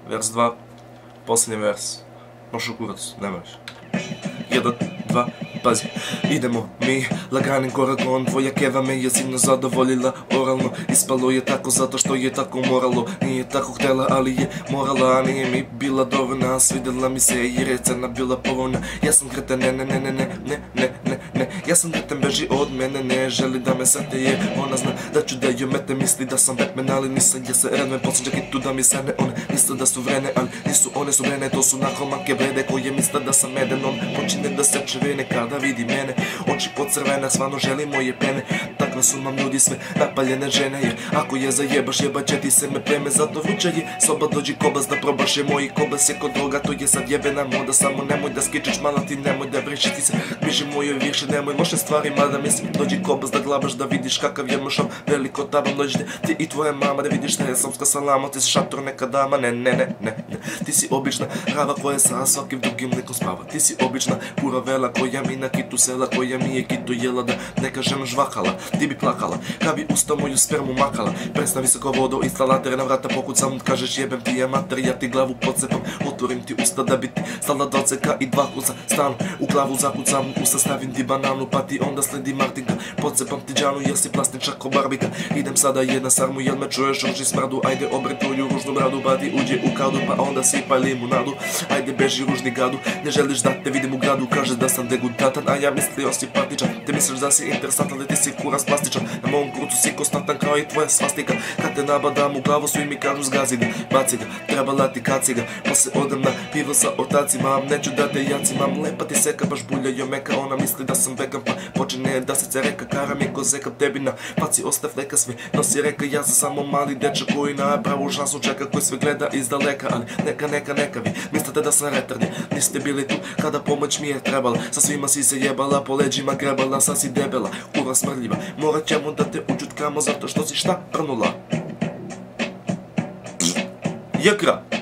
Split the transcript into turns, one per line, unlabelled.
vers 2, posljednji vers. Možeš u kurac, ne možeš. 1, 2, pazi. Idemo mi laganim korakom, tvoja keva me je silno zadovoljila oralno. Ispalo je tako zato što je tako moralo. Nije tako htjela, ali je morala. A nije mi bila dovoljna, svidjela mi se jer je cena bila povoljna. Ja sam kreten, ne. Ja sam kreten, beži od mene, ne želi da me sete jer ona zna da ću da joj mete. Misli da sam Batman, ali nisam, ja se redme posjeća kitu da mi sene. One misle da su vrene, ali nisu, one su vrene. To su narkomake blede koje misle da sam meden. On počine da se čevene kada vidi mene. Oči pocrvene, stvarno želi moje pene. Takve su nam ljudi sve napaljene žene. Jer ako je zajebaš, jebat će ti se me pleme. Zato vučaj soba, dođi kobas da probaš je moji kobas je kod droga. To je sad jebena moda, samo nemoj da skičeš mala ti, nemoj da vriši ti se. Bliži mojoj više, nemoj loše stvari, mada mislim. Dođi kobas da glabaš, da vidiš kakav je mršav. Veliko tabam, dođite ti i tvoja mama da vidiš šta je srpska salama. Ti si šator neka dama, ne. Ti si obična rava koja sa svakim drugim nekom spava. Ti si obična kuravela koja mi na kitu sela, koja mi je kitu jela, da ne kažem žvakala. Ti bi plakala, kad bi usta moju spermu makala. Prestavi se ko vodo, instalatere na vrata pokucam. Kažeš jebem ti je mater, ja ti glavu pocepam. Otvorim ti usta da bi ti stala do ceka i dva kuca stanu. U glavu zakucam, usta stavim ti bananu, pa ti onda sledi Martinka. Pocepam ti džanu jer si plastičak ko barbika. Idem sada jedna sarmu, jel me čuješ ruži smrdu. Ajde obri tvoju ružnu bradu, pa ti uđe u kadu, pa onda sipaj limunadu. Ajde beži ružni gadu, ne želiš da te vidim u gradu. Kažeš da sam degutatan, a ja mislio si partičan. Te misliš da si interesantan, ali ti si kurac plastičan. Na mom kurcu si konstantan kao i tvoja svastika. Kad te nabadam u glavu, svi mi kažu zgazi ga, baci ga, trebala ti kaci ga. Posle odem na pivo sa otacima, neću da te jacimam. Lepa ti seka, baš bulja jo meka, ona misli da sam vegan, pa počine da se reka. Kara mi ko zeka, tebi na faci ostav leka, sve nosi reka. Ja sam samo mali dečak koji na pravu šansu čeka, koji sve gleda iz daleka. Ali neka vi mislite da sam retardi, niste bili tu kada pomoć mi je trebala. Sa svima si se jebala, po leđima grebala, sad si debela, kura smrljiva. Morat ćemo da te učutkamo zato što si šta prnula. Jekra.